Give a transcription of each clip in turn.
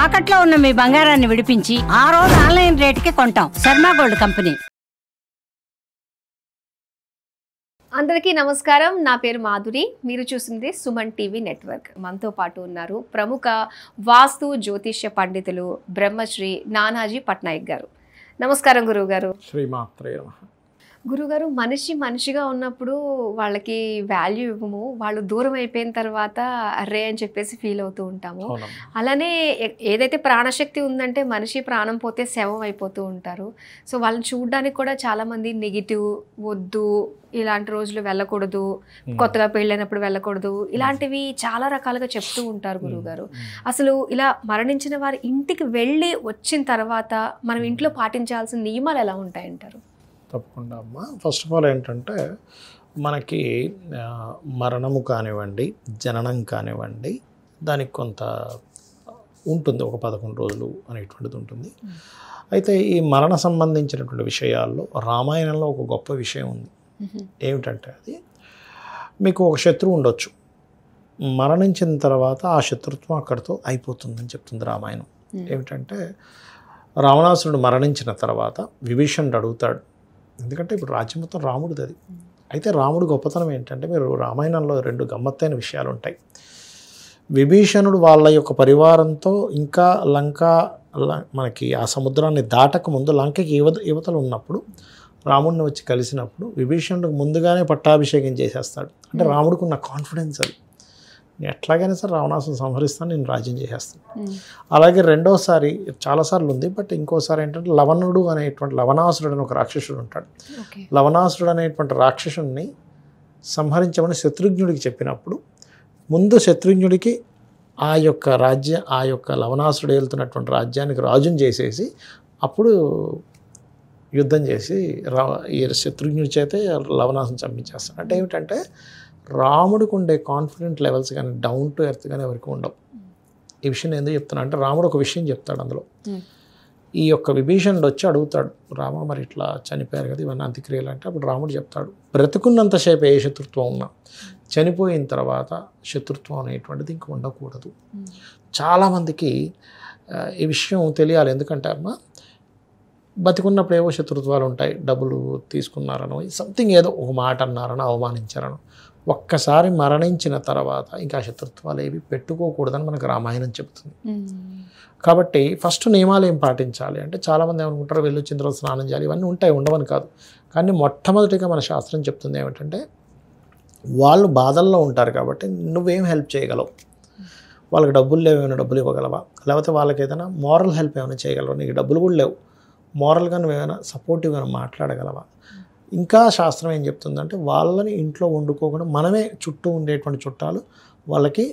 తాకట్లో ఉన్న మీ బంగారాన్ని విడిపించి ఆ రోజు ఆన్లైన్ రేటుకి కొంటాం. Sharma gold company. అందరికీ నమస్కారం. నా పేరు మాధురి. మీరు చూస్తుంది సుమన్ టీవీ నెట్వర్క్. మనతో పాటు ఉన్నారు ప్రముఖ వాస్తు జ్యోతిష్య పండితులు బ్రహ్మశ్రీ నానాజీ పట్నాయక్ గారు. నమస్కారం గురువు గారు. శ్రీమాత్రే నమః. గురుగారు, మనిషిగా ఉన్నప్పుడు వాళ్ళకి వాల్యూ ఇవ్వము, వాళ్ళు దూరం అయిపోయిన తర్వాత అర్రే అని చెప్పేసి ఫీల్ అవుతూ ఉంటాము. అలానే ఏదైతే ప్రాణశక్తి ఉందంటే మనిషి ప్రాణం పోతే శవం అయిపోతూ ఉంటారు. సో వాళ్ళని చూడడానికి కూడా చాలామంది నెగిటివ్, వద్దు ఇలాంటి రోజులు వెళ్ళకూడదు, కొత్తగా పెళ్ళైనప్పుడు వెళ్ళకూడదు, ఇలాంటివి చాలా రకాలుగా చెప్తూ ఉంటారు గురువుగారు. అసలు ఇలా మరణించిన వారి ఇంటికి వెళ్ళి వచ్చిన తర్వాత మనం ఇంట్లో పాటించాల్సిన నియమాలు ఎలా ఉంటాయంటారు? తప్పకుండా అమ్మా. ఫస్ట్ ఆఫ్ ఆల్ ఏంటంటే మనకి మరణము కానివ్వండి, జననం కానివ్వండి, దానికి కొంత ఉంటుంది, ఒక 11 రోజులు అనేటువంటిది ఉంటుంది. అయితే ఈ మరణ సంబంధించినటువంటి విషయాల్లో రామాయణంలో ఒక గొప్ప విషయం ఉంది. ఏమిటంటే అది మీకు ఒక శత్రువు ఉండొచ్చు, మరణించిన తర్వాత ఆ శత్రుత్వం అక్కడితో అయిపోతుందని చెప్తుంది రామాయణం. ఏమిటంటే రావణాసురుడు మరణించిన తర్వాత విభీషణుడు అడుగుతాడు, ఎందుకంటే ఇప్పుడు రాజ్యం మొత్తం రాముడిది అది. అయితే రాముడు గొప్పతనం ఏంటంటే, మీరు రామాయణంలో 2 గమ్మత్తైన విషయాలు ఉంటాయి. విభీషణుడు వాళ్ళ యొక్క పరివారంతో ఇంకా మనకి ఆ సముద్రాన్ని దాటక ముందు లంకకి యువతలు ఉన్నప్పుడు రాముడిని వచ్చి కలిసినప్పుడు విభీషణుడికి ముందుగానే పట్టాభిషేకం చేసేస్తాడు. అంటే రాముడికి ఉన్న కాన్ఫిడెన్స్ అది, నేను ఎట్లాగైనా సరే రావణాసుని సంహరిస్తాను, నేను రాజ్యం చేసేస్తాను. అలాగే రెండోసారి చాలాసార్లు ఉంది, బట్ ఇంకోసారి ఏంటంటే లవణాసురుడు అని ఒక రాక్షసుడు ఉంటాడు. లవణాసురుడు అనేటువంటి రాక్షసుడిని సంహరించమని శత్రుఘ్నుడికి చెప్పినప్పుడు ముందు శత్రుఘ్నుడికి ఆ యొక్క లవణాసురుడు వెళ్తున్నటువంటి రాజ్యానికి రాజుని చేసేసి అప్పుడు యుద్ధం చేసి ఈ శత్రుఘ్నుడి చేతే లవణాసుని చంపించేస్తాడు. అంటే ఏమిటంటే రాముడికి ఉండే కాన్ఫిడెంట్ లెవెల్స్ కానీ డౌన్ టు ఎర్త్ కానీ ఎవరికి ఉండవు. ఈ విషయం ఎందుకు చెప్తున్నా అంటే, రాముడు ఒక విషయం చెప్తాడు అందులో. ఈ యొక్క విభీషణుడు వచ్చి అడుగుతాడు, రామ మరి ఇట్లా చనిపోయారు కదా, ఇవన్నీ అంత్యక్రియలు అంటే, అప్పుడు రాముడు చెప్తాడు, బ్రతుకున్నంతసేపు ఏ శత్రుత్వం ఉన్నా చనిపోయిన తర్వాత శత్రుత్వం అనేటువంటిది ఇంక ఉండకూడదు. చాలామందికి ఈ విషయం తెలియాలి. ఎందుకంటే అమ్మ, బతికున్నప్పుడు ఏవో శత్రుత్వాలు ఉంటాయి, డబ్బులు తీసుకున్నారనో, సంథింగ్ ఏదో ఒక మాట అన్నారనో, అవమానించారనో. ఒక్కసారి మరణించిన తర్వాత ఇంకా శత్రుత్వాలు ఏవి పెట్టుకోకూడదని మనకు రామాయణం చెబుతుంది. కాబట్టి ఫస్ట్ నియమాలు ఏం పాటించాలి అంటే, చాలామంది ఏమనుకుంటారు వెళ్ళొచ్చిన తర్వాత స్నానం చేయాలి, ఇవన్నీ ఉంటాయి, ఉండవని కాదు. కానీ మొట్టమొదటిగా మన శాస్త్రం చెప్తుంది ఏమిటంటే, వాళ్ళు బాధల్లో ఉంటారు కాబట్టి నువ్వేం హెల్ప్ చేయగలవు, వాళ్ళకి డబ్బులు లేవు, ఏమైనా డబ్బులు ఇవ్వగలవా, లేకపోతే వాళ్ళకి ఏదైనా మోరల్ హెల్ప్ ఏమైనా చేయగలవా, నీకు డబ్బులు కూడా లేవు, మోరల్గా నువ్వేమైనా సపోర్టివ్గా మాట్లాడగలవా. ఇంకా శాస్త్రం ఏం చెప్తుందంటే, వాళ్ళని ఇంట్లో వండుకోకుండా మనమే చుట్టూ ఉండేటువంటి చుట్టాలు వాళ్ళకి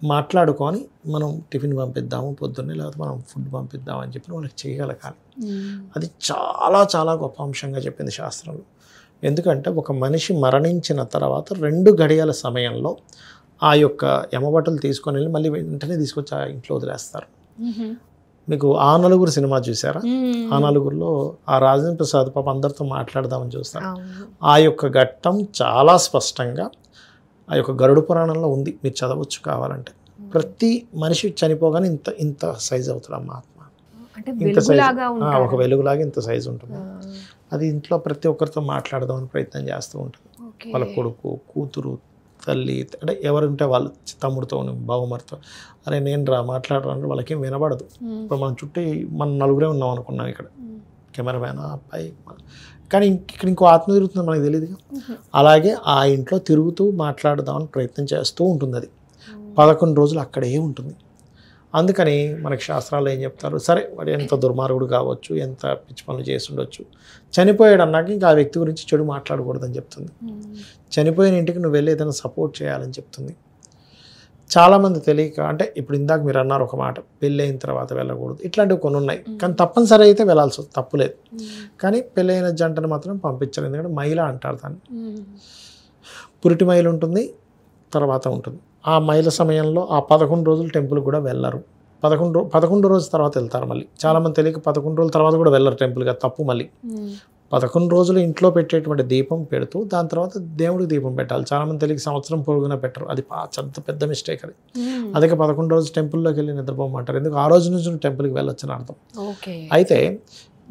మాట్లాడుకొని మనం టిఫిన్ పంపిద్దాము పొద్దున్నే, లేకపోతే మనం ఫుడ్ పంపిద్దాము అని చెప్పి వాళ్ళకి చేయగలగాలి. అది చాలా చాలా గొప్ప అంశంగా చెప్పింది శాస్త్రంలో. ఎందుకంటే ఒక మనిషి మరణించిన తర్వాత 2 గడియల సమయంలో ఆ యొక్క యమబట్టలు తీసుకొని వెళ్ళి మళ్ళీ వెంటనే తీసుకొచ్చి ఆ ఇంట్లో వదిలేస్తారు. మీకు ఆ నలుగురు సినిమా చూసారా? ఆ నలుగురిలో ఆ రాజేంద్ర ప్రసాద్ పాప అందరితో మాట్లాడదామని చూస్తారు. ఆ యొక్క ఘట్టం చాలా స్పష్టంగా ఆ యొక్క గరుడ పురాణంలో ఉంది, మీరు చదవచ్చు కావాలంటే. ప్రతి మనిషి చనిపోగానే ఇంత సైజు అవుతాడు అమ్మ ఆత్మ, ఇంత సైజు, ఒక వెలుగులాగా ఇంత సైజు ఉంటుంది. అది ఇంట్లో ప్రతి ఒక్కరితో మాట్లాడదామని ప్రయత్నం చేస్తూ ఉంటుంది. వాళ్ళ కొడుకు, కూతురు, తల్లి, అంటే ఎవరుంటే వాళ్ళు, తమ్ముడితో, బావమరితో, అరే నేను మాట్లాడరా వాళ్ళకేం వినబడదు. ఇప్పుడు మనం చుట్టూ మనం 4 ఉన్నాం అనుకున్నాం ఇక్కడ, కెమెరామ్యాన్, అబ్బాయి, కానీ ఇక్కడ ఇంకో ఆత్మ తిరుగుతుంది, మనకు తెలియదుగా. అలాగే ఆ ఇంట్లో తిరుగుతూ మాట్లాడదామని ప్రయత్నం చేస్తూ ఉంటుంది. అది 11 రోజులు అక్కడే ఉంటుంది. అందుకని మనకి శాస్త్రాలు ఏం చెప్తారు, సరే వాడు ఎంత దుర్మార్గుడు కావచ్చు, ఎంత పిచ్చి పనులు చేసి ఉండొచ్చు, చనిపోయాడు అన్నాక ఇంకా ఆ వ్యక్తి గురించి చెడు మాట్లాడకూడదని చెప్తుంది. చనిపోయిన ఇంటికి నువ్వు వెళ్ళి ఏదైనా సపోర్ట్ చేయాలని చెప్తుంది. చాలామంది తెలియక, అంటే ఇప్పుడు ఇందాక మీరు అన్నారు ఒక మాట, పెళ్ళి అయిన తర్వాత వెళ్ళకూడదు, ఇట్లాంటివి కొన్ని ఉన్నాయి. కానీ తప్పనిసరి అయితే వెళ్ళాల్సి వస్తుంది, తప్పులేదు. కానీ పెళ్ళైన జంటను మాత్రం పంపించాలి. ఎందుకంటే మహిళ అంటారు దాన్ని, పురిటి మహిళ ఉంటుంది, తర్వాత ఉంటుంది. ఆ మహిళ సమయంలో ఆ 11 రోజులు టెంపుల్ కూడా వెళ్ళరు. 11 రోజుల తర్వాత వెళ్తారు మళ్ళీ. చాలామంది తెలియక 11 రోజుల తర్వాత కూడా వెళ్ళరు టెంపుల్గా, తప్పు. మళ్ళీ 11 రోజులు ఇంట్లో పెట్టేటువంటి దీపం పెడుతూ దాని తర్వాత దేవుడికి దీపం పెట్టాలి. చాలామంది తెలియక సంవత్సరం పొడుగునా పెట్టరు. అది పెద్ద మిస్టేక్ అది. అదే 11 రోజులు టెంపుల్లోకి వెళ్ళి నిద్రపోమంటారు. ఎందుకు ఆ రోజు నుంచి టెంపుల్కి వెళ్ళొచ్చని అర్థం. అయితే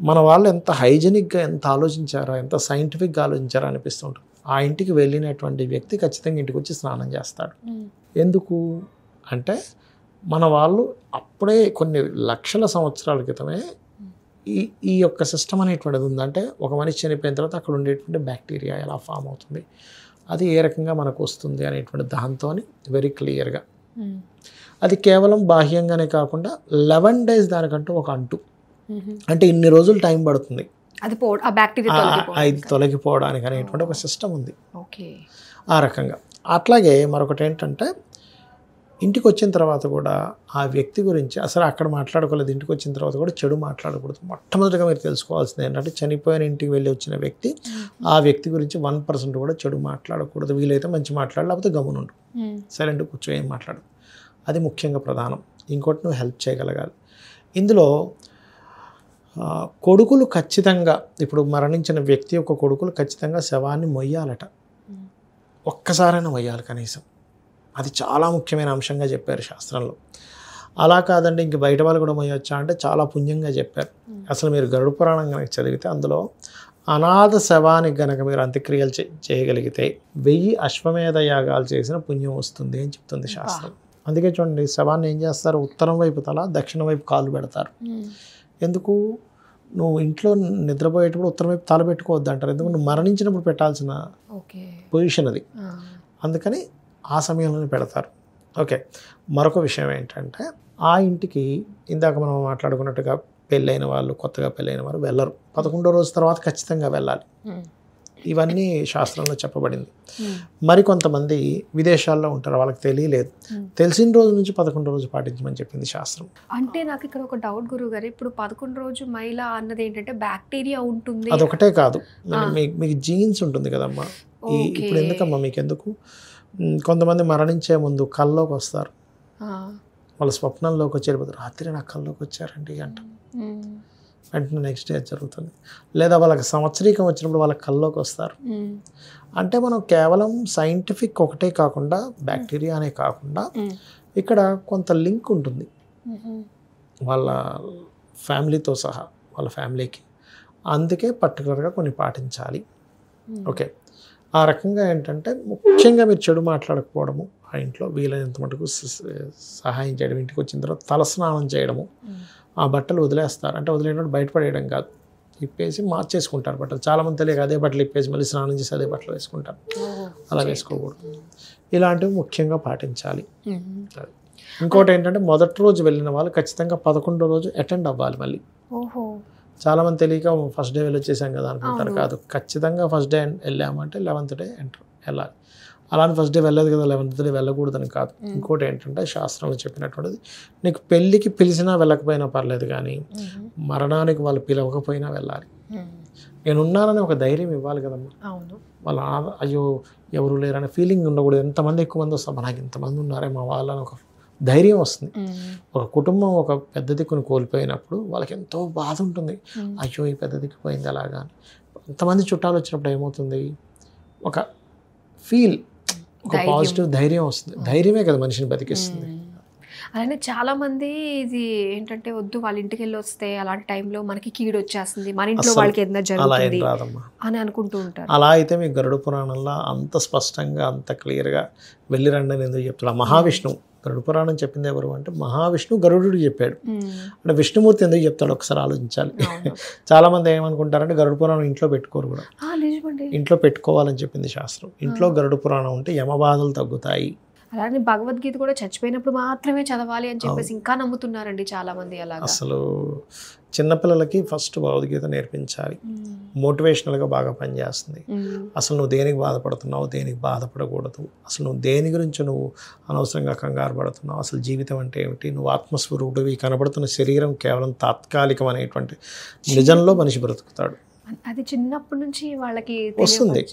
మన వాళ్ళు ఎంత హైజెనిక్గా ఎంత ఆలోచించారా, ఎంత సైంటిఫిక్గా ఆలోచించారా అనిపిస్తుంటుంది. ఆ ఇంటికి వెళ్ళినటువంటి వ్యక్తి ఖచ్చితంగా ఇంటికి వచ్చి స్నానం చేస్తాడు. ఎందుకు అంటే మన వాళ్ళు అప్పుడే కొన్ని లక్షల సంవత్సరాల క్రితమే ఈ యొక్క సిస్టమ్ అనేటువంటిది ఉందంటే ఒక మనిషి చనిపోయిన తర్వాత అక్కడ ఉండేటువంటి బ్యాక్టీరియా ఎలా ఫామ్ అవుతుంది, అది ఏ రకంగా మనకు వస్తుంది అనేటువంటి దాంతో వెరీ క్లియర్గా. అది కేవలం బాహ్యంగానే కాకుండా 11 days దానికంటూ ఒక అంటు, అంటే ఇన్ని రోజులు టైం పడుతుంది అది తొలగిపోవడానికి అనేటువంటి ఒక సిస్టమ్ ఉంది ఆ రకంగా. అట్లాగే మరొకటి ఏంటంటే ఇంటికి వచ్చిన తర్వాత కూడా ఆ వ్యక్తి గురించి అసలు అక్కడ మాట్లాడుకోలేదు. ఇంటికి వచ్చిన తర్వాత కూడా చెడు మాట్లాడకూడదు. మొట్టమొదటిగా మీరు తెలుసుకోవాల్సింది ఏంటంటే చనిపోయిన ఇంటికి వెళ్ళి వచ్చిన వ్యక్తి ఆ వ్యక్తి గురించి 1% కూడా చెడు మాట్లాడకూడదు. వీలైతే మంచి మాట్లాడాలి, లేకపోతే గమనుండు, సైలెంట్ కూర్చో, ఏం మాట్లాడు. అది ముఖ్యంగా ప్రధానం. ఇంకోటి నువ్వు హెల్ప్ చేయగలగాలి. ఇందులో కొడుకులు ఖచ్చితంగా, ఇప్పుడు మరణించిన వ్యక్తి యొక్క కొడుకులు ఖచ్చితంగా శవాన్ని మొయ్యాలట. ఒక్కసారైనా మొయ్యాలి కనీసం. అది చాలా ముఖ్యమైన అంశంగా చెప్పారు శాస్త్రంలో. అలా కాదండి ఇంక బయట వాళ్ళు కూడా మొయ్యొచ్చా అంటే చాలా పుణ్యంగా చెప్పారు. అసలు మీరు గరుడ పురాణం కనుక చదివితే అందులో అనాథ శవానికి గనక మీరు అంత్యక్రియలు చేయగలిగితే 1000 అశ్వమేధ యాగాలు చేసిన పుణ్యం వస్తుంది అని చెప్తుంది శాస్త్రం. అందుకే చూడండి, శవాన్ని ఏం చేస్తారు, ఉత్తరం వైపు తల, దక్షిణ వైపు కాళ్ళు పెడతారు. ఎందుకు? నువ్వు ఇంట్లో నిద్రపోయేటప్పుడు ఉత్తరం వైపు తల పెట్టుకోవద్దు అంటారు. ఎందుకు? నువ్వు మరణించినప్పుడు పెట్టాల్సిన పొజిషన్ అది. అందుకని ఆ సమయంలోనే పెడతారు. ఓకే, మరొక విషయం ఏంటంటే ఆ ఇంటికి ఇందాక మనం మాట్లాడుకున్నట్టుగా పెళ్ళైన వాళ్ళు, కొత్తగా పెళ్ళైన వారు వెళ్ళరు. 11వ రోజు తర్వాత ఖచ్చితంగా వెళ్ళాలి. ఇవన్నీ శాస్త్రంలో చెప్పబడింది. మరికొంతమంది విదేశాల్లో ఉంటారు, వాళ్ళకి తెలియలేదు. తెలిసిన రోజు నుంచి 11వ రోజు పాటించమని చెప్పింది శాస్త్రం. అంటే నాకు ఇక్కడ ఒక డౌట్ గురువు గారు, ఇప్పుడు 11 రోజు మహిళ అన్నది ఏంటంటే బ్యాక్టీరియా ఉంటుంది, అదొకటే కాదు, మీకు జీన్స్ ఉంటుంది కదమ్మా. ఇప్పుడు ఎందుకమ్మా మీకు ఎందుకు, కొంతమంది మరణించే ముందు కల్లోకి వస్తారు, వాళ్ళ స్వప్నంలోకి వచ్చి వెళ్ళిపోతారు. రాత్రి నాకు కల్లోకి వచ్చారండి అంట, వెంటనే నెక్స్ట్ డే జరుగుతుంది. లేదా వాళ్ళకి సంవత్సరీకం వచ్చినప్పుడు వాళ్ళ కల్లోకి వస్తారు. అంటే మనం కేవలం సైంటిఫిక్ ఒకటే కాకుండా, బ్యాక్టీరియా అనే కాకుండా ఇక్కడ కొంత లింక్ ఉంటుంది వాళ్ళ ఫ్యామిలీతో సహా, వాళ్ళ ఫ్యామిలీకి. అందుకే పర్టికులర్గా కొన్ని పాటించాలి. ఓకే, ఆ రకంగా ఏంటంటే ముఖ్యంగా మీరు చెడు మాట్లాడకపోవడము, ఆ ఇంట్లో వీలైనంత మటుకు సహాయం చేయడం, ఇంటికి వచ్చిన తర్వాత తలస్నానం చేయడము, ఆ బట్టలు వదిలేస్తారు. అంటే వదిలేటప్పుడు బయటపడేయడం కాదు, ఇప్పేసి మార్చేసుకుంటారు బట్టలు. చాలామంది తెలియక అదే బట్టలు ఇప్పేసి మళ్ళీ స్నానం చేసి అదే బట్టలు వేసుకుంటారు. అలా వేసుకోకూడదు. ఇలాంటివి ముఖ్యంగా పాటించాలి. ఇంకోటి ఏంటంటే మొదటి రోజు వెళ్ళిన వాళ్ళు ఖచ్చితంగా 11వ రోజు అటెండ్ అవ్వాలి మళ్ళీ. చాలామంది తెలియక ఫస్ట్ డే వెళ్ళొచ్చేసాం కదా అనుకుంటారు. కాదు, ఖచ్చితంగా ఫస్ట్ డే వెళ్ళామంటే 11th డే వెళ్ళాలి. అలానే ఫస్ట్ డే వెళ్ళదు కదా 11th డే వెళ్ళకూడదని కాదు. ఇంకోటి ఏంటంటే శాస్త్రంలో చెప్పినటువంటిది, నీకు పెళ్ళికి పిలిచినా వెళ్ళకపోయినా పర్లేదు, కానీ మరణానికి వాళ్ళు పిలవకపోయినా వెళ్ళాలి. నేనున్నానని ఒక ధైర్యం ఇవ్వాలి కదమ్మా. వాళ్ళ అయ్యో ఎవరు లేరనే ఫీలింగ్ ఉండకూడదు. ఎంతమంది ఎక్కువ మంది వస్తాం, నాకు ఇంతమంది ఉన్నారే మా వాళ్ళని ఒక ధైర్యం వస్తుంది. ఒక కుటుంబం ఒక పెద్ద దిక్కును కోల్పోయినప్పుడు వాళ్ళకి ఎంతో బాధ ఉంటుంది. అయ్యో ఈ పెద్ద దిక్కు పోయింది అలాగా. ఇంతమంది చుట్టాలు వచ్చినప్పుడు ఏమవుతుంది, ఒక ఫీల్, ఒక పాజిటివ్ ధైర్యం వస్తుంది. ధైర్యమే కదా మనిషిని బతికిస్తుంది. అలానే చాలా మంది ఇది ఏంటంటే వద్దు వాళ్ళ ఇంటికి వెళ్ళి వస్తే అలాంటి టైంలో మనకి కీడు వచ్చేస్తుంది, మన ఇంట్లో వాళ్ళకి ఏదైనా జరుగుతుంది అని అనుకుంటూ ఉంటారు. అలా అయితే మీకు గరుడ పురాణంలో అంత స్పష్టంగా అంత క్లియర్గా వెళ్ళిరండి అని ఎందుకు చెప్తాడు. మహావిష్ణువు గరుడ పురాణం చెప్పింది ఎవరు అంటే మహావిష్ణువు గరుడు చెప్పాడు. అంటే విష్ణుమూర్తి ఎందుకు చెప్తాడు ఒకసారి ఆలోచించాలి. చాలా మంది ఏమనుకుంటారంటే గరుడ పురాణం ఇంట్లో పెట్టుకోరు కూడా. ఇంట్లో పెట్టుకోవాలని చెప్పింది శాస్త్రం. ఇంట్లో గరుడ పురాణం ఉంటే యమబాధలు తగ్గుతాయి. అలానే భగవద్గీత కూడా చచ్చిపోయినప్పుడు మాత్రమే చదవాలి అని చెప్పేసి ఇంకా నమ్ముతున్నారండి చాలా మంది. అలాగా అసలు చిన్నపిల్లలకి ఫస్ట్ భగవద్గీత నేర్పించాలి. మోటివేషనల్గా బాగా పనిచేస్తుంది. అసలు నువ్వు దేనికి బాధపడుతున్నావు, దేనికి బాధపడకూడదు, అసలు నువ్వు దేని గురించి నువ్వు అనవసరంగా కంగారు పడుతున్నావు, అసలు జీవితం అంటే ఏమిటి, నువ్వు ఆత్మస్వరూపుడివి, కనబడుతున్న శరీరం కేవలం తాత్కాలికం అనేటువంటి నిజంలో మనిషి బ్రతుకుతాడు. అది చిన్నప్పటి నుంచి వాళ్ళకి వస్తుంది.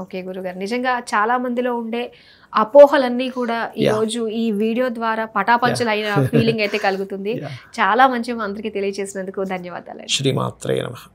ఓకే గురుగారు, నిజంగా చాలా మందిలో ఉండే అపోహలన్నీ కూడా ఈ రోజు ఈ వీడియో ద్వారా పటాపంచలు అయిన ఫీలింగ్ అయితే కలుగుతుంది. చాలా మంచి అందరికీ తెలియజేసినందుకు ధన్యవాదాలు. శ్రీమాత్రే నమః.